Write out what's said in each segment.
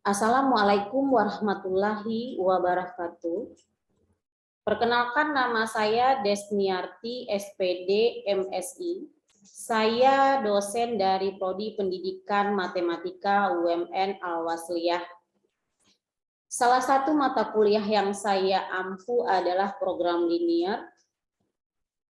Assalamualaikum warahmatullahi wabarakatuh. Perkenalkan, nama saya Desniarti, SPD, MSI. Saya dosen dari Prodi Pendidikan Matematika UMN Al-Wasliyah. Salah satu mata kuliah yang saya ampu adalah program linear.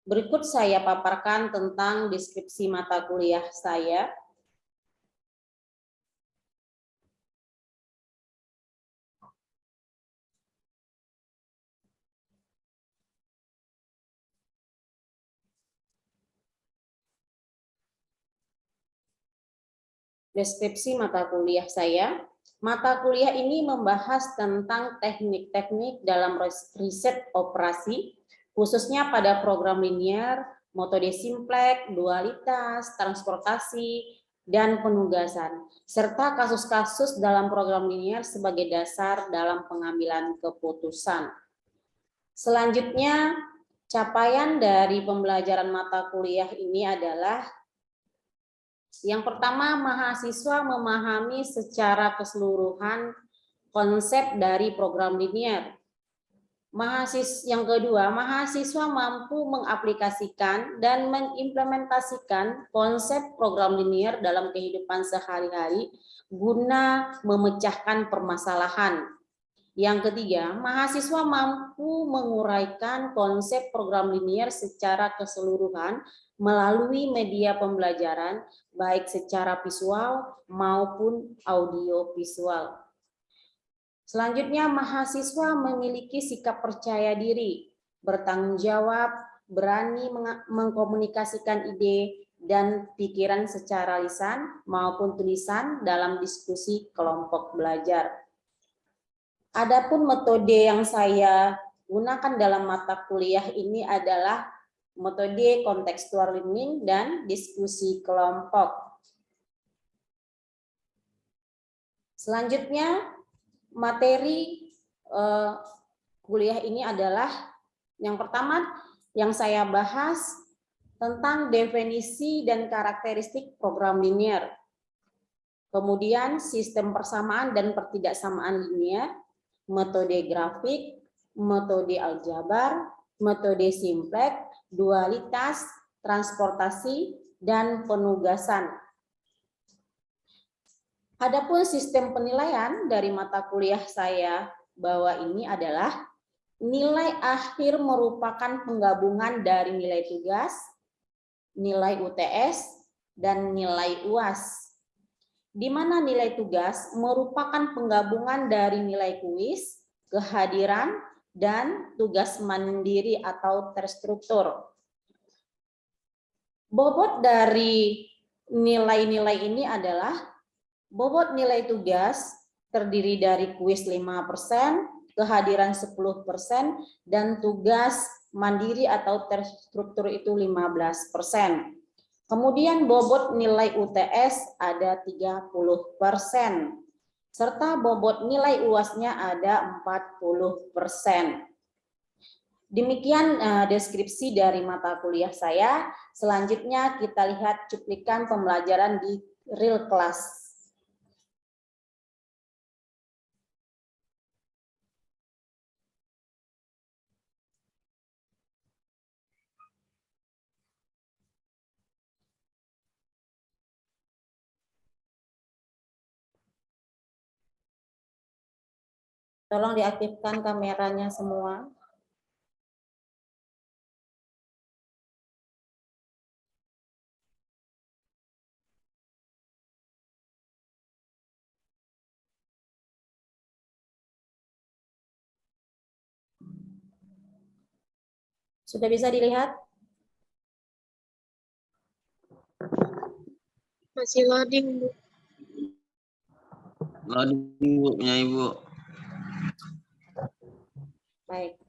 Berikut saya paparkan tentang deskripsi mata kuliah saya. Deskripsi mata kuliah saya. Mata kuliah ini membahas tentang teknik-teknik dalam riset operasi, khususnya pada program linear, metode simplex, dualitas, transportasi, dan penugasan, serta kasus-kasus dalam program linear sebagai dasar dalam pengambilan keputusan. Selanjutnya, capaian dari pembelajaran mata kuliah ini adalah yang pertama, mahasiswa memahami secara keseluruhan konsep dari program linear. Yang kedua, mahasiswa mampu mengaplikasikan dan mengimplementasikan konsep program linear dalam kehidupan sehari-hari guna memecahkan permasalahan. Yang ketiga, mahasiswa mampu menguraikan konsep program linear secara keseluruhan melalui media pembelajaran, baik secara visual maupun audiovisual. Selanjutnya, mahasiswa memiliki sikap percaya diri, bertanggung jawab, berani mengkomunikasikan ide dan pikiran secara lisan maupun tulisan dalam diskusi kelompok belajar. Adapun metode yang saya gunakan dalam mata kuliah ini adalah metode contextual learning dan diskusi kelompok. Selanjutnya, materi kuliah ini adalah yang pertama yang saya bahas tentang definisi dan karakteristik program linear. Kemudian sistem persamaan dan pertidaksamaan linear, metode grafik, metode aljabar, metode simplex, dualitas, transportasi, dan penugasan. Adapun sistem penilaian dari mata kuliah saya bahwa ini adalah nilai akhir merupakan penggabungan dari nilai tugas, nilai UTS, dan nilai UAS. Di mana nilai tugas merupakan penggabungan dari nilai kuis, kehadiran, dan tugas mandiri atau terstruktur. Bobot dari nilai-nilai ini adalah bobot nilai tugas terdiri dari kuis 5%, kehadiran 10%, dan tugas mandiri atau terstruktur itu 15%. Kemudian bobot nilai UTS ada 30%, serta bobot nilai UAS-nya ada 40%. Demikian deskripsi dari mata kuliah saya. Selanjutnya kita lihat cuplikan pembelajaran di real class. Tolong diaktifkan kameranya semua. Sudah bisa dilihat? Masih loading, Bu. Loading, Bu, punya Ibu. Baik.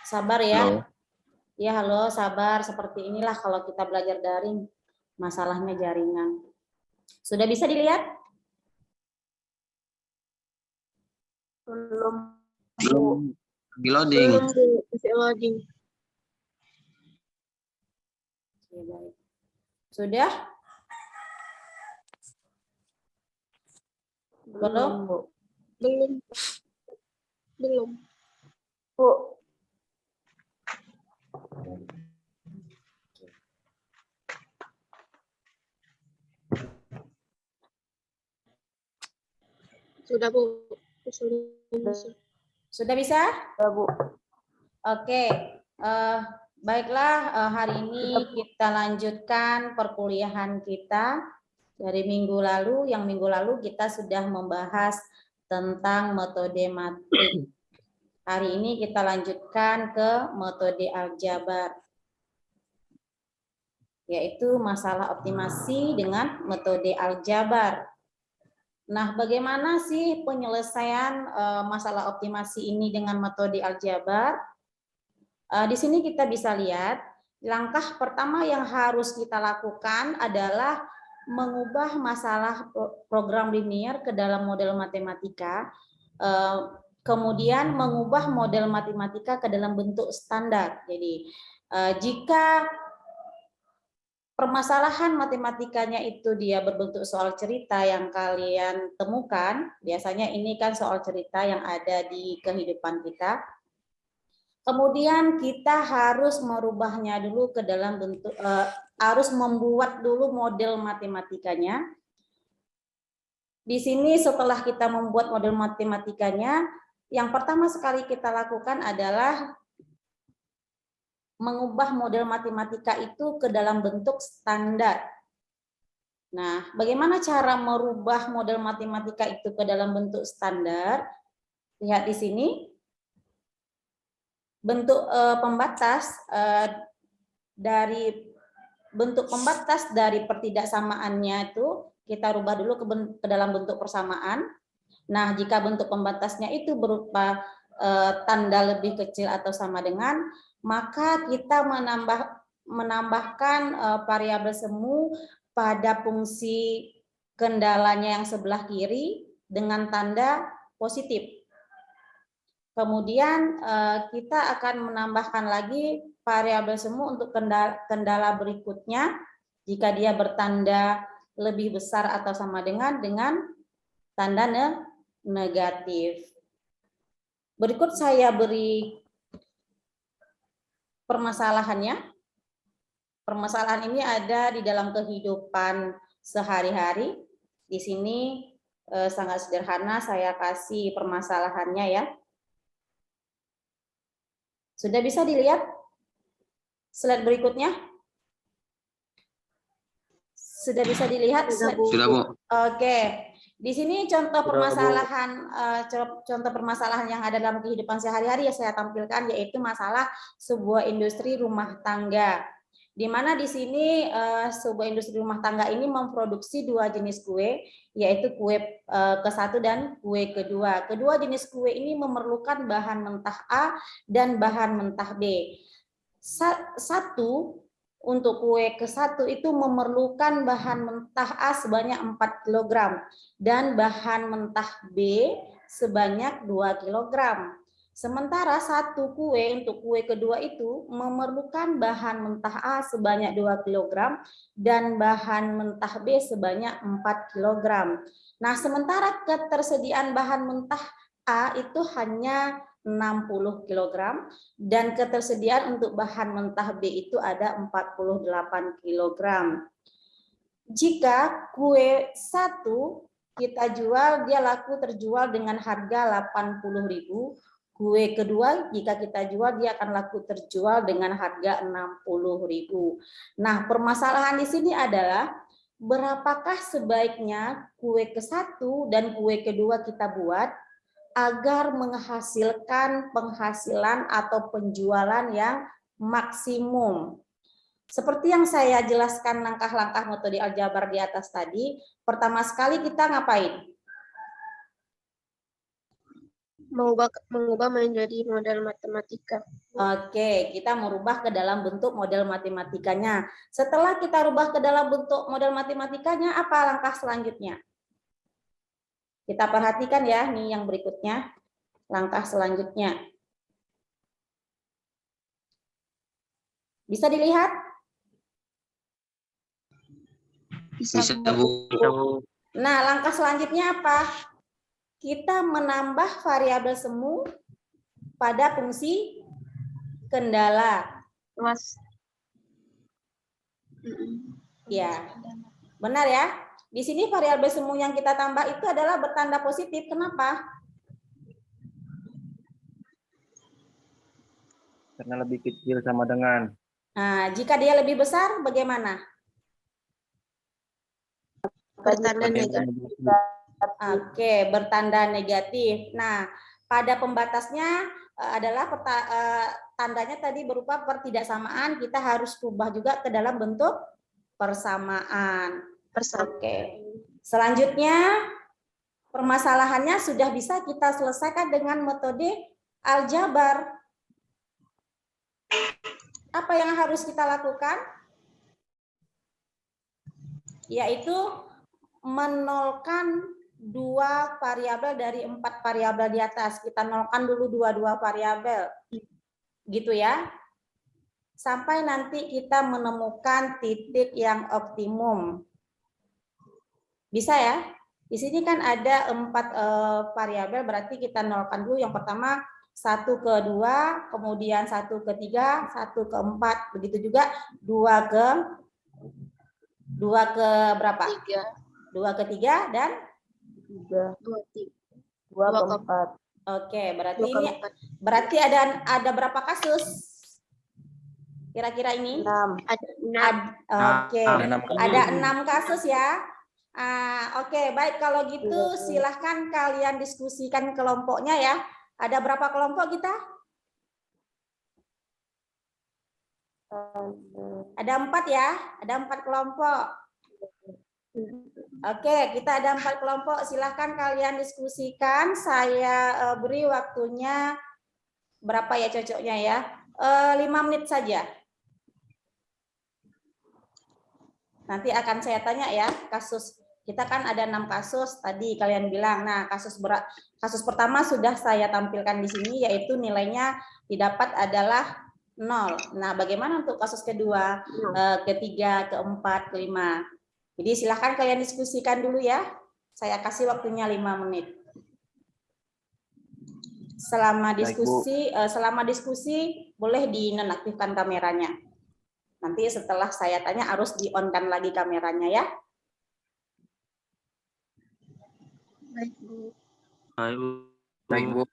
Sabar ya. Halo. Ya, halo, sabar. Seperti inilah kalau kita belajar daring, masalahnya jaringan. Sudah bisa dilihat? Belum. Belum. Lagi loading. Belum, Bu. Masih loading. Oke, baik. Sudah? Belum? Bu. Belum. Belum. Bu. Sudah, Bu. Sudah bisa. Sudah bisa? Ya, Bu. Oke, baiklah, hari ini kita lanjutkan perkuliahan kita dari minggu lalu. Yang minggu lalu kita sudah membahas tentang metode matrik. Hari ini kita lanjutkan ke metode aljabar, yaitu masalah optimasi dengan metode aljabar. Nah, bagaimana sih penyelesaian masalah optimasi ini dengan metode aljabar? Di sini kita bisa lihat, langkah pertama yang harus kita lakukan adalah mengubah masalah program linear ke dalam model matematika, kemudian mengubah model matematika ke dalam bentuk standar. Jadi, jika permasalahan matematikanya itu dia berbentuk soal cerita yang kalian temukan, biasanya ini kan soal cerita yang ada di kehidupan kita. Kemudian kita harus merubahnya dulu ke dalam bentuk, harus membuat dulu model matematikanya. Di sini setelah kita membuat model matematikanya, yang pertama sekali kita lakukan adalah mengubah model matematika itu ke dalam bentuk standar. Nah, bagaimana cara merubah model matematika itu ke dalam bentuk standar? Lihat di sini. Bentuk pembatas dari bentuk pembatas dari pertidaksamaannya itu kita rubah dulu ke dalam bentuk persamaan. Nah, jika bentuk pembatasnya itu berupa tanda lebih kecil atau sama dengan, maka kita menambahkan variabel semu pada fungsi kendalanya yang sebelah kiri dengan tanda positif. Kemudian kita akan menambahkan lagi variabel semu untuk kendala berikutnya jika dia bertanda lebih besar atau sama dengan tanda negatif. Berikut saya beri permasalahannya. Permasalahan ini ada di dalam kehidupan sehari-hari. Di sini sangat sederhana, saya kasih permasalahannya ya. Sudah bisa dilihat slide berikutnya? Sudah bisa dilihat? Sudah, Bu. Oke. Di sini contoh permasalahan yang ada dalam kehidupan sehari-hari yang saya tampilkan, yaitu masalah sebuah industri rumah tangga. Di mana di sini sebuah industri rumah tangga ini memproduksi dua jenis kue, yaitu kue ke-1 dan kue kedua. Kedua jenis kue ini memerlukan bahan mentah A dan bahan mentah B. Untuk kue ke-1 itu memerlukan bahan mentah A sebanyak 4 kg dan bahan mentah B sebanyak 2 kg. Sementara satu kue untuk kue kedua itu memerlukan bahan mentah A sebanyak 2 kg dan bahan mentah B sebanyak 4 kg. Nah, sementara ketersediaan bahan mentah A itu hanya 60 kg dan ketersediaan untuk bahan mentah B itu ada 48 kg. Jika kue 1 kita jual, dia laku terjual dengan harga 80.000. Kue kedua jika kita jual dia akan laku terjual dengan harga 60.000. Nah, permasalahan di sini adalah berapakah sebaiknya kue ke-1 dan kue kedua kita buat agar menghasilkan penghasilan atau penjualan yang maksimum. Seperti yang saya jelaskan langkah-langkah metode aljabar di atas tadi, pertama sekali kita ngapain? Mengubah menjadi model matematika. Oke, kita merubah ke dalam bentuk model matematikanya. Setelah kita rubah ke dalam bentuk model matematikanya, apa langkah selanjutnya? Kita perhatikan ya, nih yang berikutnya, langkah selanjutnya. Bisa dilihat? Bisa, Bu. Nah, langkah selanjutnya apa? kita menambah variabel semu pada fungsi kendala. Mas. Ya, benar ya. Di sini variabel semu yang kita tambah itu adalah bertanda positif. Kenapa? Karena lebih kecil sama dengan. Nah, jika dia lebih besar, bagaimana? Bertanda negatif. Oke, bertanda negatif. Nah, pada pembatasnya adalah tandanya tadi berupa pertidaksamaan, kita harus ubah juga ke dalam bentuk persamaan. Oke. Selanjutnya, permasalahannya sudah bisa kita selesaikan dengan metode aljabar. Apa yang harus kita lakukan? Yaitu menolkan 2 variabel dari 4 variabel di atas. Kita nolkan dulu 2 variabel. Gitu ya. Sampai nanti kita menemukan titik yang optimum. Bisa ya? Di sini kan ada 4 variabel, berarti kita nolkan dulu. Yang pertama 1 ke 2, kemudian 1 ke 3, 1 ke 4. Begitu juga 2 ke berapa? 2 ke 3 dan 2 ke 4. Oke, berarti ada berapa kasus? Kira-kira ini? 6. Oke, ada 6 kasus ya. Oke, baik, kalau gitu silahkan kalian diskusikan kelompoknya ya. Ada berapa kelompok kita? Ada 4 ya, ada 4 kelompok. Oke, kita ada 4 kelompok. Silahkan kalian diskusikan. Saya beri waktunya berapa ya cocoknya ya? 5 menit saja. Nanti akan saya tanya ya, kasus kita kan ada 6 kasus tadi kalian bilang. Nah, kasus pertama sudah saya tampilkan di sini, yaitu nilainya didapat adalah 0. Nah, bagaimana untuk kasus kedua, ketiga, keempat, kelima? Jadi silahkan kalian diskusikan dulu ya. Saya kasih waktunya 5 menit. Selama diskusi boleh dinonaktifkan kameranya. Nanti setelah saya tanya harus di-on-kan lagi kameranya ya. Baik, Bu. Baik, Bu.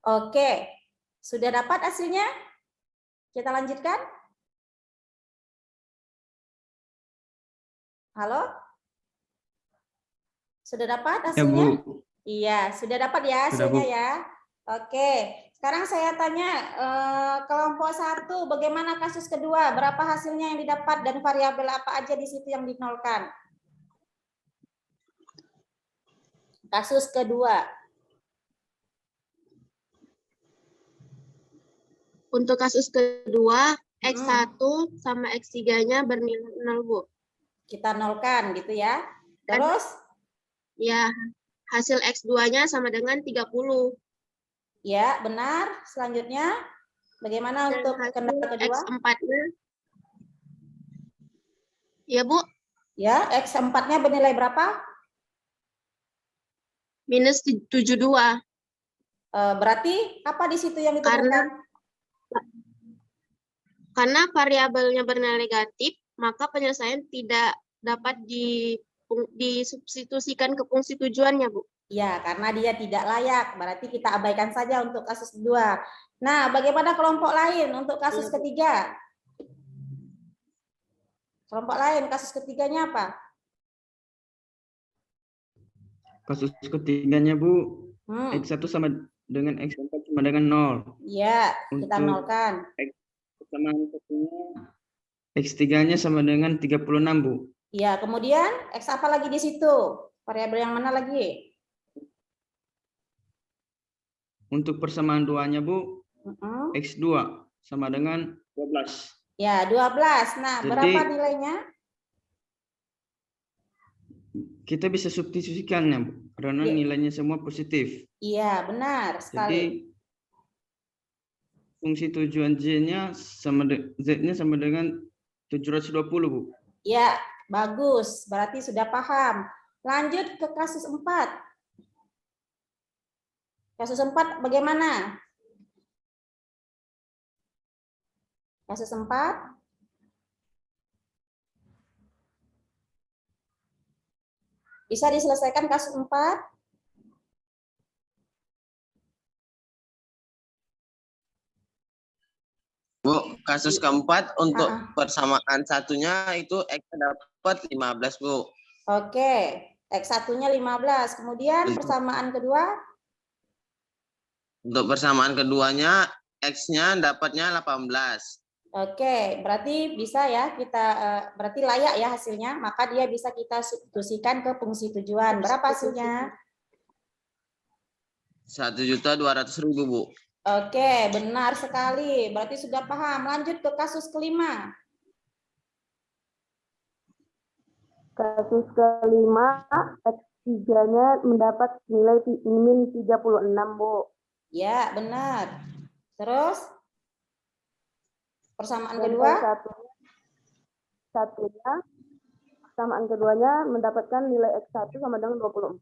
Oke, sudah dapat hasilnya? Kita lanjutkan. Halo? Sudah dapat hasilnya? Ya, Bu. Iya, sudah dapat ya Sudah, hasilnya Bu. ya. Oke, Sekarang saya tanya kelompok 1, bagaimana kasus kedua? Berapa hasilnya yang didapat dan variabel apa aja di situ yang dinolkan? Kasus kedua. Untuk kasus kedua, X1 sama X3-nya bernilai 0, Bu. Kita nolkan gitu ya. Terus? Ya, hasil X2-nya sama dengan 30. Ya, benar. Selanjutnya, bagaimana Dan untuk hasil kendala kedua? X4-nya, ya Bu, Ya, X4-nya bernilai berapa? minus 72. Berarti apa di situ yang ditemukan? Karena variabelnya bernilai negatif, maka penyelesaian tidak dapat disubstitusikan ke fungsi tujuannya, Bu. Ya, karena dia tidak layak. Berarti kita abaikan saja untuk kasus kedua. Nah, bagaimana kelompok lain untuk kasus ketiga? Kelompok lain, kasus ketiganya apa? Kasus ketiganya, Bu, X1 sama dengan X4 sama dengan 0. Ya, kita Untuk nolkan. Persamaan satunya, X3-nya sama dengan 36, Bu. Ya, kemudian X apa lagi di situ? Variabel yang mana lagi? Untuk persamaan duanya, Bu, X2 sama dengan 12. Ya, 12. Nah, Jadi, berapa nilainya? kita bisa substitusikannya, Bu, karena nilainya semua positif. Iya, benar sekali. Jadi, fungsi tujuan Z-nya sama dengan 720, Bu. Ya, bagus. Berarti sudah paham. Lanjut ke kasus 4. Kasus 4 bagaimana? Kasus 4. Bisa diselesaikan kasus 4? Bu, kasus keempat untuk persamaan satunya itu X dapat 15, Bu. Oke, X1-nya 15. Kemudian persamaan kedua? Untuk persamaan keduanya, X-nya dapatnya 18. Oke, berarti bisa ya kita berarti layak ya hasilnya, maka dia bisa kita substitusikan ke fungsi tujuan. Berapa hasilnya? 1.200.000, Bu. Oke, benar sekali. Berarti sudah paham. Lanjut ke kasus kelima. Kasus kelima, X3-nya mendapat nilai min 36, Bu. Ya, benar. Terus persamaan kedua? Persamaan keduanya mendapatkan nilai X1 sama dengan 24.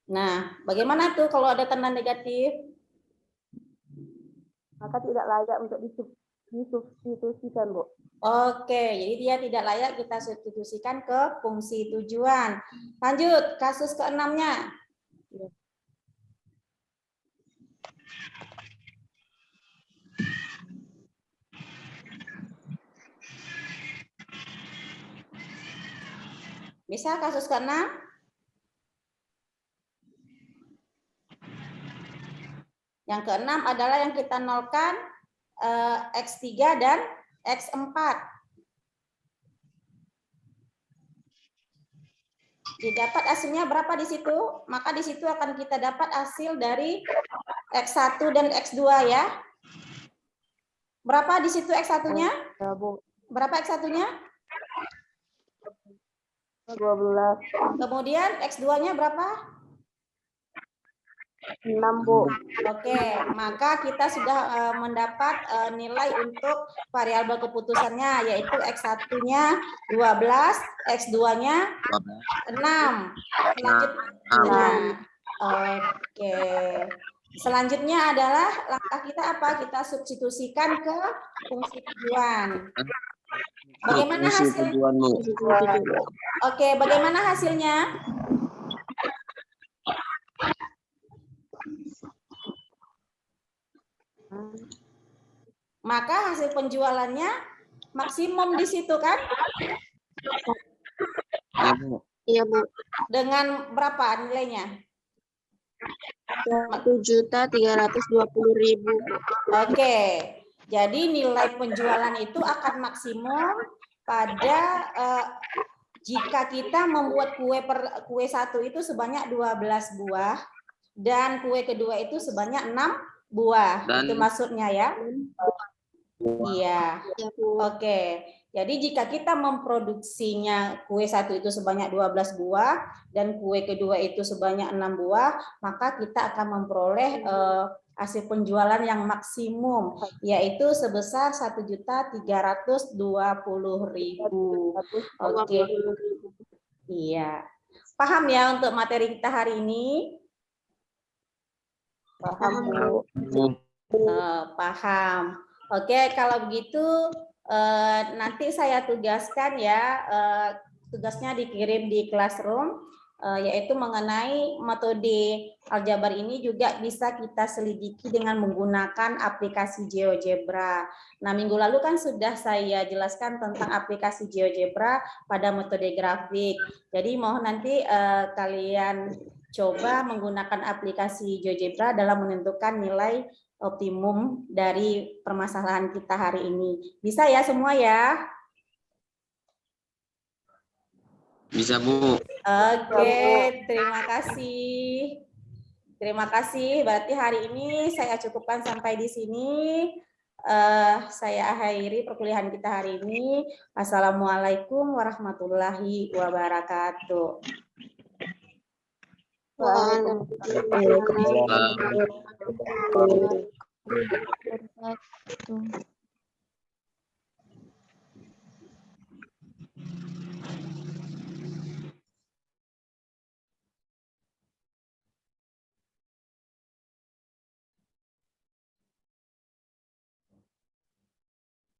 Nah, bagaimana tuh kalau ada tanda negatif? Maka tidak layak untuk disubstitusikan, Bu. Oke, jadi dia tidak layak kita substitusikan ke fungsi tujuan. Lanjut, kasus ke-6-nya. Bisa kasus ke-6? Yang ke-6 adalah yang kita nolkan X3 dan X4. Didapat hasilnya berapa di situ? Maka di situ akan kita dapat hasil dari X1 dan X2 ya. Berapa di situ X1-nya? Berapa X1-nya? 12. Kemudian X2-nya berapa? 6, Bu. Oke, maka kita sudah mendapat nilai untuk variabel keputusannya, yaitu X1-nya 12, X2-nya 6. Selanjutnya, oke. Selanjutnya adalah langkah kita apa? Kita substitusikan ke fungsi tujuan. Bagaimana hasilnya? Oke, bagaimana hasilnya? Maka hasil penjualannya maksimum di situ kan? Iya, Bu. Iya, Bu. Dengan berapa nilainya? 1.320.000. Oke, jadi nilai penjualan itu akan maksimum pada jika kita membuat kue satu itu sebanyak 12 buah dan kue kedua itu sebanyak 6 buah. Dan- Itu maksudnya ya? Iya. Ya, Bu. Oke. Jadi jika kita memproduksinya kue satu itu sebanyak 12 buah dan kue kedua itu sebanyak 6 buah, maka kita akan memperoleh hasil penjualan yang maksimum, yaitu sebesar 1.320.000. Oke. Iya. Paham ya untuk materi kita hari ini? Paham, Bu. Paham. Oke, kalau begitu nanti saya tugaskan ya, tugasnya dikirim di Classroom, yaitu mengenai metode aljabar ini juga bisa kita selidiki dengan menggunakan aplikasi GeoGebra. Nah, minggu lalu kan sudah saya jelaskan tentang aplikasi GeoGebra pada metode grafik. Jadi mohon nanti kalian coba menggunakan aplikasi GeoGebra dalam menentukan nilai optimum dari permasalahan kita hari ini. Bisa ya semua ya? Bisa, Bu. Oke, terima kasih. Terima kasih. Berarti hari ini saya cukupkan sampai di sini. Saya akhiri perkuliahan kita hari ini. Assalamualaikum warahmatullahi wabarakatuh. Waalaikumsalam.